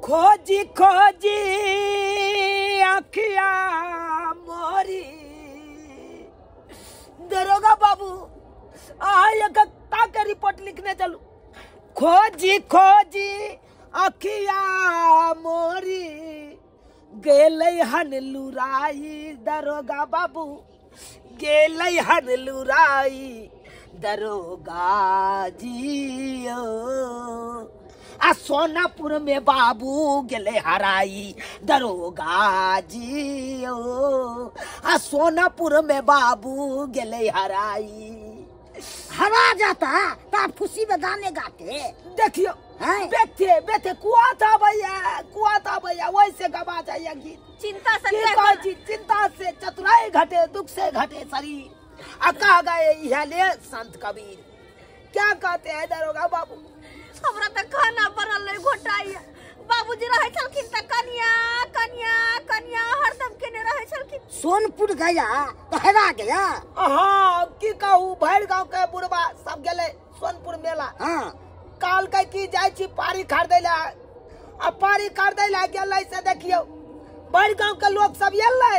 खोजी खोजी अखिया मोरी दरोगा बाबू आया के रिपोर्ट लिखने चलू। खोजी खोजी अखिया मोरी गेलै हन लुराई दरोगा बाबू गेलै हन लुराई दरोगा जियो। आ सोनापुर में बाबू गेले हराई दरोगा जियो। आ सोनापुर में बाबू गेले हराई। हरा जाता तो आप खुशी में गाने गाते। देखियो बेथे बेथे कुआता भैया वैसे गवा जाइए गीत। चिंता से चतुराई घटे दुख से घटे शरीर। आ कहा गए यह संत कबीर। क्या कहते हैं दरोगा बाबू? हमरा त खाना बनल नहीं घोटाइया। बाबूजी रहे छलखिन त कनिया कनिया कनिया हरदम केने रहे छलखिन। सोनपुर गया तो हरा गया। हां की कहू भैर गांव के बुढ़वा सब गेले सोनपुर मेला। हां काल के की जाय छी पारी खरीदै ला। आ पारी खरीदै ला गेलै से देखियो भैर गांव के लोग सब एलै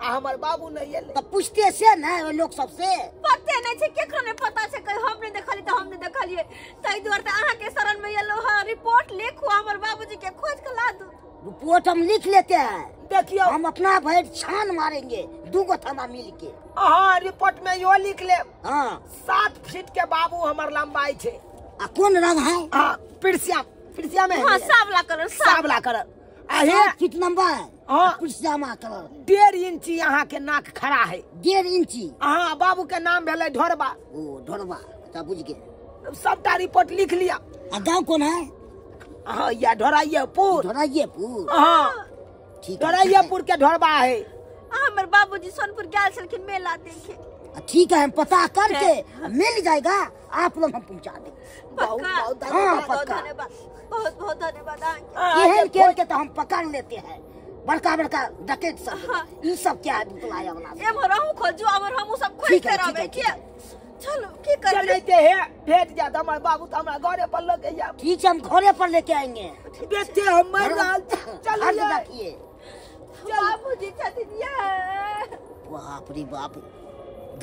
आ हमर बाबू नहीं एलै। तो पूछते से ना वो लोग सबसे पते नहीं छे केकरो ने पता छे कहीं हम ने देखली त हम ने देखलिए। तई दुआर त आहा के शरण में येलो ह रिपोर्ट लिखो हमर बाबूजी के खोज के ला दो। रिपोर्ट हम लिख लेते हैं। देखियो हम अपना भैर छान मारेंगे दूगो थाना मिल के। हां रिपोर्ट में यो लिख ले। हां 7 फीट के बाबू हमर लंबाई छे। आ कौन रंग है? हां पिरसिया में। हां सावला कलर आहे 7 फीट लंबा है। हां पिरसियामा कलर 1.5 इंची यहाँ के नाक खड़ा है। 1.5 इंची। हाँ बाबू के नाम भेले ढोरबा। ओ ढोरबा तो बुझ गए। सबटा रिपोर्ट लिख लिया। आ गाँव कौन है? हाँ या ढोराइयेपुर। हाँ ठीक ढोराइयेपुर के ढोरबा है। हमर बाबूजी सोनपुर गेल छलखिन मेला देखे। ठीक है हम पता करके मिल जाएगा आप लोग हम पहुँचा देंगे। बहुत धन्यवाद। बहुत धन्यवाद। खेल खेल के तो हम पकड़ लेते हैं बड़का बड़का डकैत सब। ये सब क्या है बुतलाया वाला? एमो रहू खोजू हमर हमहु सब खोज के रहबे के। चलो की कर लेते हैं भेट जात हमर बाबू तो हमरा घरे पर लेके जा। ठीक है हम घरे पर लेके आएंगे। बेटे हमर चलिए रखिए। बाबूजी छथिन ये। बाप रे बाप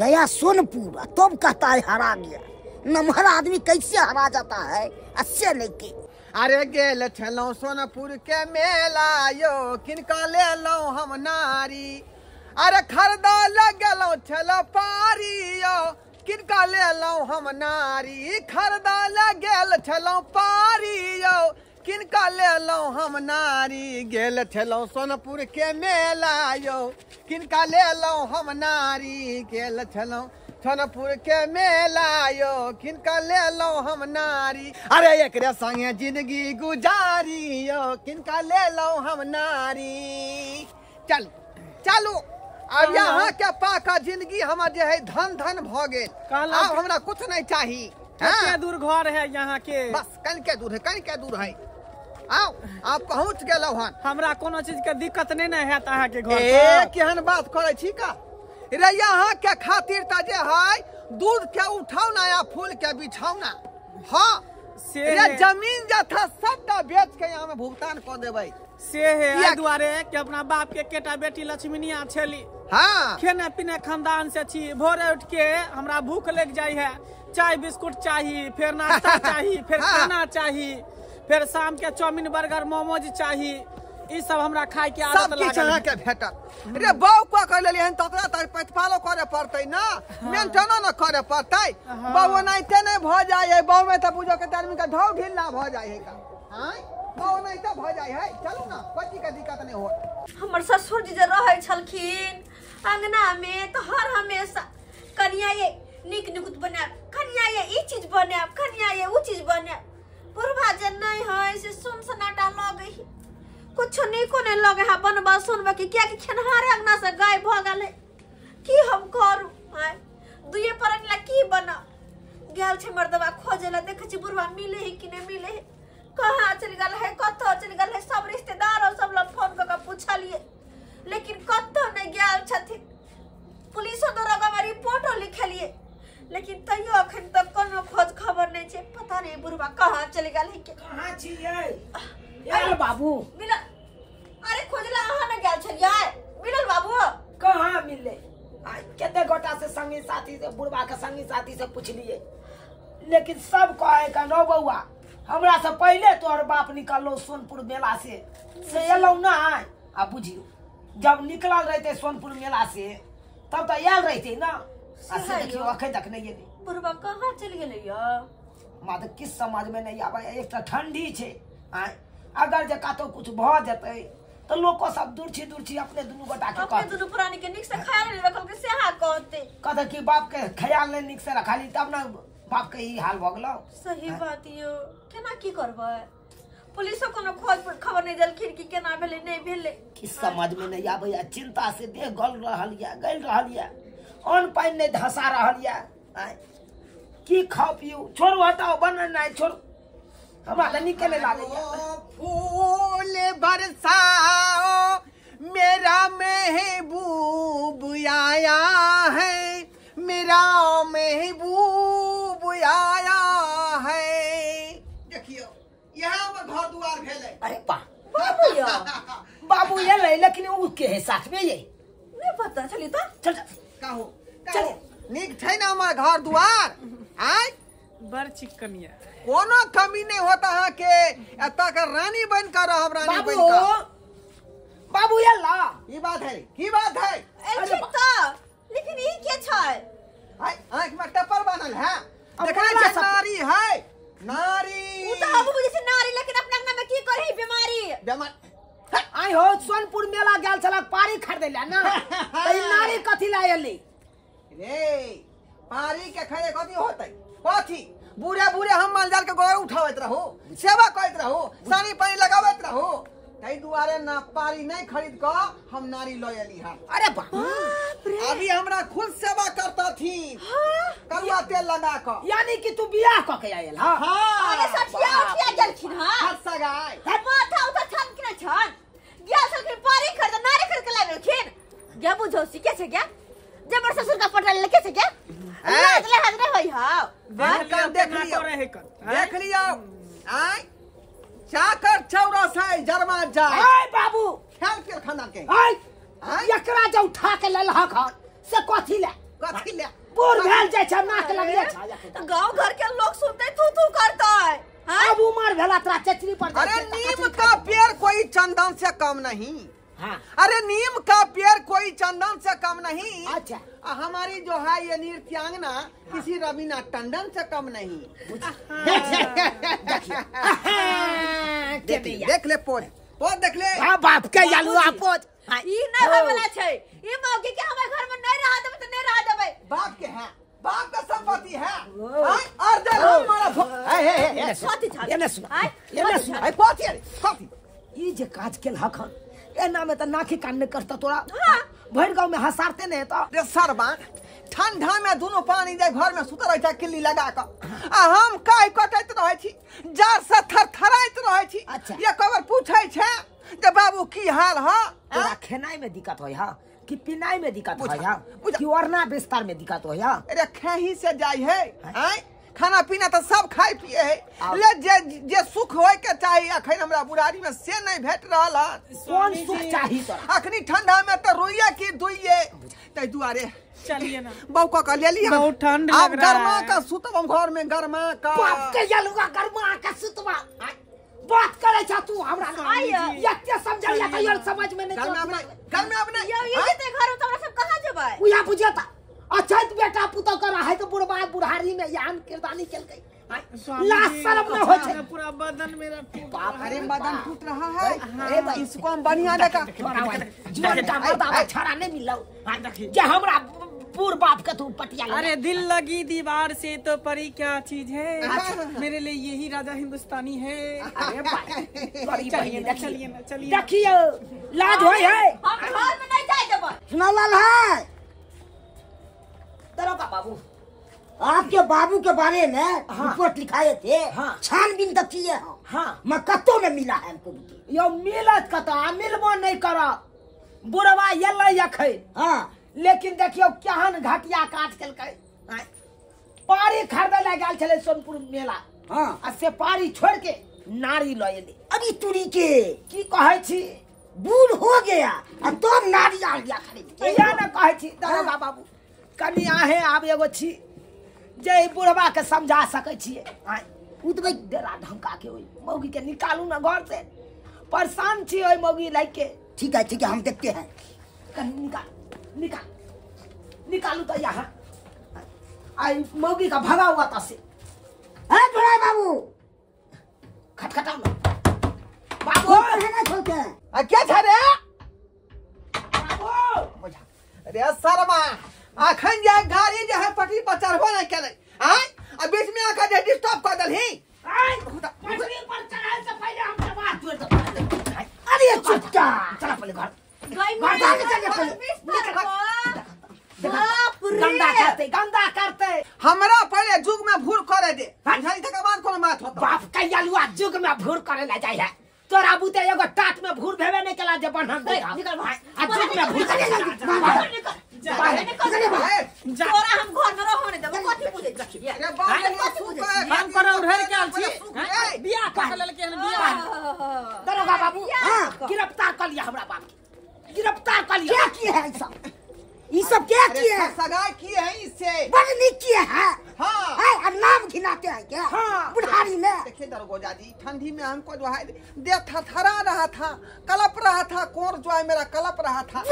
गया सोनपुर तब कहता है हरा गया। नमहर आदमी कैसे हरा जाता है अच्छे नहीं के। अरे गेल छलौ सोनपुर के मेला यो किनका ले लो हम नारी। अरे खरदा लगलो छलो पारी यो किनका ले लो हम नारी। खरदा लगल छलो पारी यो किनका ले लो हम नारी। गेल छलो सोनपुर के मेला यो किनका ले लो हम नारी। गेल छलो सोनपुर के मेला यो किनका ले लो हम नारी। अरे एकरे संगे जिंदगी गुजारी यो किनका ले लो हम नारी। चल चलो अब यहाँ के पाका जिंदगी हमार जे है धन धन भ गेल। अब हमरा कुछ नहीं चाहिए। कितना दूर घर है यहाँ के? बस कन के दूर है। आओ आप पहुँच गेलो हन। हमरा कोनो चीज के दिक्कत नहीं न है अहाँ के घर पर। केहन बात करे छी का? रे यहाँ के खातिर त जे है दूध के उठावना या फूल के बिछावना। हाँ से जमीन जथा सबटा बेच के यहाँ में भुगतान कर देबै। से है दुआरे कि अपना बाप के केटा बेटी लक्ष्मीनिया छली। हाँ खेने पीने खानदान से छी। भोरे उठ के हमरा भूख लग जाय है। चाय बिस्कुट चाहिए फिर नाश्ता चाहिए फिर खाना चाहिए फिर शाम के चाउमीन बर्गर मोमोज चाहिए। ई सब हमरा खाए के आदत लागल। सब के भेटत। रे बाऊ को कह लेली हन ततरा त प्रतिपालो करे पड़तै ना। मेंटेनो न करे पड़तै। बाऊ नाइते नहीं भ जाय है। बाऊ में त बुझो के आदमी का ढौ ढिल्ला भ जाय है का। हां बाऊ नहीं त भ जाय है। चलू ना कोई के दिक्कत नहीं हो। हमर ससुर जी जे रहे छलखिन अंगना में तो हर हमेशा कनिया ये निक निकुत बना कनिया ये ई चीज बना कनिया ये उ चीज बना। बुढ़वा जे नहीं है से सुन सनाटा लगे कुछ निको नहीं लगे है। बनबा सुनबा कि क्या कि खेनहारे अंगना से गायब भ गेले की हम करू। है दुए परन ला की बना गेल छ मर्दवा खोजेला देखे छी बुढ़वा मिले है कि नहीं मिले है। कहां चल गेल है कतो चल गेल है। सब रिश्तेदार और सब लोग फोन क पूछलिए लेकिन कतो नहीं गेल छथिन। पुलिस दरोगा में रिपोर्टो लिखलिए लेकिन तैयो अखन तक कोनो खोज खबर नहीं छे। पता नहीं बुढ़वा कहां चल गेल है के। कहां छी ये बाबू? मिला अरे खोजला अहाँ न गेल छलियै मिलल बाबू कहाँ मिले केते गोटा से संगी साथी से बुढ़वा के संगी साथी से पूछलिए लेकिन सब कहे का नो बउआ हमरा से पहले तोहर बाप निकलो सोनपुर मेला से एलो ना आ बुझियो जब निकलल रहते सोनपुर मेला से तब तो आयल रहते ना से देखियो अखन तक नहीं एली बुढ़वा कहाँ चल गेलै या मां तो किस समझ में नहीं आवे एक तो ठंडी छे अगर जे कातो कुछ भ जते तो लोग सब दूर छी अपने दुनू गोटा के अपने दुनू प्राणी के निक से ख्याल नहीं रखल के सेहा कहते कि बाप के ख्याल नहीं निक से रखाली तब ना बाप के ई हाल भ गेलो सही बात यो केना की करबै पुलिसो कोनो खोज खबर नहीं देलखिन कि केना भेलै नहीं भेलै किस समझ में नहीं आवे चिंता से देह गल रहल या अन पाइन नहीं धसा रहल या की खाओ पियो छोड़ो हटाओ बन नहीं छोड़ हमरा निकले लागे फूल बरसाओ मेरा महबूब आया है मेरा महबूब आया है देखियो यहाँ पर घर द्वार भेले अरे बा बाबू या बाबू ये ले लेकिन उ के है साथ में ये नहीं पता चली तो चल कहू चल नीक छै ना हमार घर द्वार आय बड़ चिकनिया कोनो कमी नहीं होता है के एता का रानी बन कर रहब रानी बाबू बन कर बाबू ये ला की बात है एलखिन तो लेकिन ई के छै आँख में टपर बनल है अब देखा बोला छै सब- नारी है नारी उ तो बाबू जैसे नारी लेकिन अपना अंगना में की करही बीमारी बेमा- आई हो सोनपुर मेला गेल छलक पारी खरीदे ला ना त ई नारी कथी ला एली रे पारी के खड़े कथी होतै कथी बूढ़े बूढ़े हम मालजाल के गोबर उठावत रहो सेवा करत रहो सानी पानी लगावत रहो तै दुआरे ना पारी नहीं खरीद क हम नारी ल एली है अरे बा अभी हमरा खुद सेवा करता थी करुआ तेल लगा क यानी कि तू बियाह क के आयल हां अरे सठिया उठिया गेलखिन हां हाथ सगाई माथा उठा छन कि नहीं छन गेल छलखिन पारी खरीद नारी खरीद के लाबेलखिन गे बुझौ सी के छै गे जबर ससुर का पटल लेके छै गे लाज ले हाजरे होई हां देख लियो आय चाकर चौरस है जरमा जा आय बाबू खेल के खाना के आय आय एकरा जे उठा के लेल हा खान से कथी ले कथी ले बूढ़ भेल जाय छै नाक लग जाय छै गांव घर के लोग सुनते तू करता है हां अब उमर भेला तोरा चचरी पर जाय अरे छै, नीम कचरी का खाय छै। पेड़ कोई चंदन से कम नहीं हाँ अरे नीम का पेड़ कोई चंदन से कम नहीं अच्छा हमारी जो है ये नृत्यांगना किसी रवीना टंडन से कम नहीं देख ले पोज देख ले बाप के यालू आपोज ई नहीं होय वाला छै ई मौके के हमारे घर में नहीं रहा देबे तो नहीं रहा देबे बाप के हैं बाप का संपत्ति है आय, और दे हमारा स्वाति छा ये सुन आय ये सुन आई कथी अरे कथी ई जे काज केल हखन एना में त नाखी कान में करता तोरा हाँ। भर गांव में हसारते नहीं तो रे सरबा ठंडा में दोनों पानी दे घर में सुत रहे किल्ली लगा कर आ हम काय कटैत रहे छी जार से थरथराइत रहे छी अच्छा। ये कबर पूछै छै जे बाबू की हाल है तोरा खेनाई में दिक्कत होय हा कि पिनाई में दिक्कत बुझा, होय हा बुझा। कि ओरना बिस्तर में दिक्कत होय हा अरे खही से जाई है आय खाना पीना तो सब खाई पिए है आब। ले जे सुख होय के चाहिए अखन हमरा बुढ़ारी में से नहीं भेट रहल है कौन सुख चाही तोरा अखनी ठंडा में तो रोइए की दुइए तै दुआरे चलिए ना बौका का ले लिया बहुत ठंड अब लग रहा गरमा है। का सुतब हम घर में गरमा का बाप के यालुआ गरमा के सुतवा बात करे छ तू हमरा आय यत्ते समझलिया त यार समझ में नहीं घर में अपने घर में अपने ये ते घर में तोरा सब कहां जेबै उया बुझता अच्छा बेटा पुतो कर है तो बुढ़वा बुढ़ारी में यान किरदानी केल गई लाश शर्म न हो छै पूरा बदन मेरा टूट बाप अरे मदन टूट रहा है ए भाई इसको हम बढ़िया देखा जीवन का मर्दा छाड़ा नहीं मिलौ जे हमरा पूर बाप के तू पटिया लगा। अरे दिल लगी दीवार से तो परी क्या चीज है मेरे लिए यही राजा हिंदुस्तानी है अरे भाई बड़ी चलिए बहनी ना देखिए चलिए ना चलिए देखिए लाज होय है हम घर में नहीं जाए देबै सुना लाल है दरोगा बाबू आपके बाबू के बारे में रिपोर्ट लिखाए थे हाँ। छानबीन तक किए हैं हाँ मैं कत्तो में मिला है हमको यो मिलत कता मिलबो नहीं कर बुढ़वा एलै अखन हाँ लेकिन देखियो केहन घटिया काज केलकै पारी खरीदे ले गेल छले सोनपुर मेला हाँ आ से पारी छोड़ के नारी लयले अभी तुरी के की कहै छी बूढ़ हो गया और तो नारी आ गया खरीद या न कहै छी दरोगा बाबू कनी आहे आब एगो छी जे बुढ़वा के समझा सकै छियै आय उतबै डेरा ढंका के ओइ मौगी के निकालू ना घर से परेशान छी ओइ मौगी लाइक के ठीक है हम देखते हैं। कहीं निकालू तो यहाँ आई मौगी का भगा हुआ था से है बड़ा बाबू खटखटाओ ना बाबू है ना खोलते हैं। आ क्या था रे बाबू अरे शर्मा अखन जा गाड़ी जो है पटरी पर चढ़बो नहीं केले आय आ बीच में आके जे डिस्टर्ब कर दलही आई पटरी पर चढ़ाए से पहले हम बात जोड़ दो अरे चुपचा चला पहले घर गंदा करते हमरा पहले जुग में भूल करे दे भाई के बाद कोनो बात होता बाप कैयालुआ जुग में भूर करे ला जाय है तोरा बुते एगो टाट में भूर भेबे नहीं केला जे बनहन दे निकल भाई आ जुग में भूर करे तोरा हम घर में रहो नहीं देबो कथि बुझे अरे बाप हम करो उधर के आल छी बियाह कर लेल के बियाह दरोगा बाबू गिरफ्तार कर लिया हमरा बाप के गिरफ्तार कर लिया क्या किया है सब ये सब क्या किए हैं? सगाई की है इससे बड़ नहीं किए हैं। हाँ है अब नाम घिनाते हैं क्या? हाँ बुढ़ारी में देखिए दरोगा जी ठंडी में हमको जो है दे थरथरा रहा था कलप रहा था कोर जो है मेरा कलप रहा था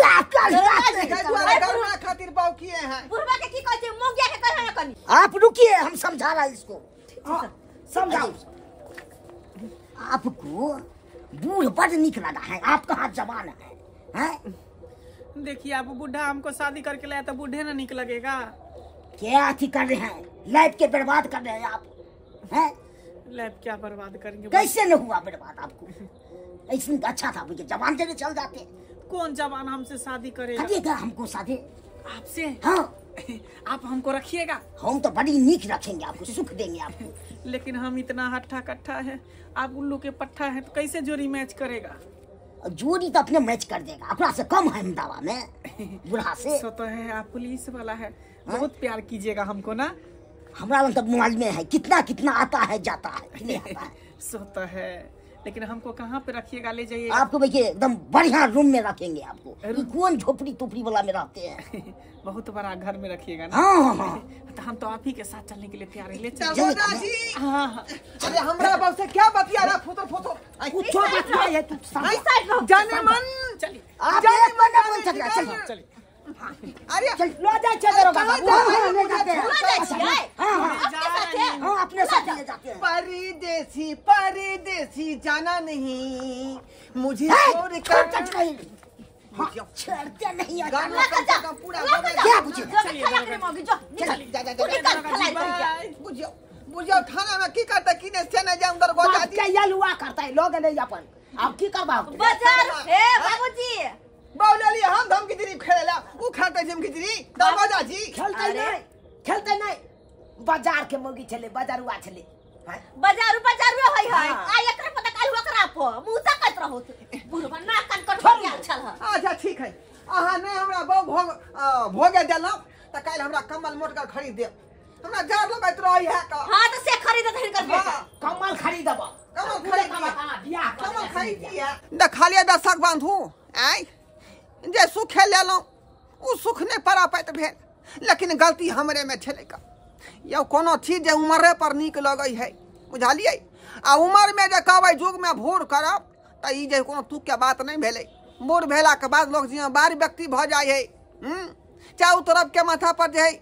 गरमा खातिर बाव किए हैं बुढ़वा के की कहते मोगिया के कहे ना कनी आप रुकिए हम समझा रहा इसको समझाओ आपको बूढ़ बड़ निक लगा है आप कहाँ जवान है हैं? देखिए आप बूढ़ा हमको शादी करके लाया तो बूढ़े ना निक लगेगा क्या अथी कर रहे हैं लाइफ के बर्बाद कर रहे हैं आप हैं? लाइफ क्या बर्बाद करेंगे कैसे न हुआ बर्बाद आपको ऐसे अच्छा था मुझे जवान देने चल जाते कौन जवान हमसे शादी करेगा करिएगा हमको शादी आपसे हाँ आप हमको रखिएगा हम तो बड़ी नीक रखेंगे आपको सुख देंगे आपको लेकिन हम इतना हट्ठा कट्ठा है आप उल्लू के पट्टा है तो कैसे जोड़ी मैच करेगा जोड़ी तो अपने मैच कर देगा अपना से कम है दावा में बुढ़ा से सो तो है आप पुलिस वाला है बहुत प्यार कीजिएगा हमको ना हमारा मतलब मोबाइल में है कितना कितना आता है जाता है कितने आता है सो तो है लेकिन हमको कहाँ पे रखिएगा ले जाइए आपको देखिए एकदम बढ़िया रूम में रखेंगे आपको ये कौन झोपड़ी टोपड़ी वाला में रहते हैं बहुत बड़ा घर में रखिएगा ना हाँ तो हम तो आप ही के साथ चलने के लिए तैयार है ले दरोगा जी हाँ अरे हमरा बाप से क्या बतिया रहा फुतर कुछ बतिया है तू जाने मन चलिए आप एक बंदा बोल सकता है चलिए चलिए अरे चल लो जा चल दरोगा बाबू ले जाते हैं हाँ अपने साथ ले जाते हैं परदेसी जाना नहीं मुझे छोड़ कर छेड़ते नहीं है गाना का पूरा क्या पूछे बुझियो थाना में की करता कि ने से न जाऊं दरोगा जी कैयालुआ करता है लोग नहीं अपन अब की करबा बाजार हे बाबूजी बाउलाली हम धम की तेरी खेला उ खाते जिम की तेरी दरोगा जी खेलते नहीं बाजार के मोगी चले बाजारुआ चले बाजार होई है आ एकर पता काल ओकरा प मुंह तकत रहो बुढ़वा ना कान कर छोड़ चल अच्छा ठीक है अहा ने हमरा बहु भोगे देलौ त काल हमरा कमल मोटका खरीद दे हमरा जार लगत रही है का हां तो से खरीद धर कर बेटा कमल खरीदब कमल खरीदिया देखलिए दशक बांधू आई जे सुख लेलौ उ सुख नहीं पड़ा पैत भेल लेकिन गलती हमरे में छले का यो कोनो चीज जे उम्र पर नीक लगई है बुझालिए आ उम्र में जे कहबै जुग में भोर करब त ई जे कोनो तुक के बात नहीं भेलै बूढ़ भेला के बाद लोग जिम्मेदार व्यक्ति भ जाय है चारों तरफ के माथा पर जे है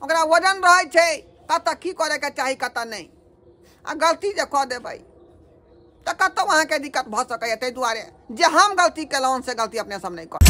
ओकरा वजन रहे छै कत की करे के चाही कत नहीं आ गलती जे क देबै त कत वहां के दिक्कत भ सकै तै दुआरे जे हम गलती केलौं से गलती अपने सब नहीं कर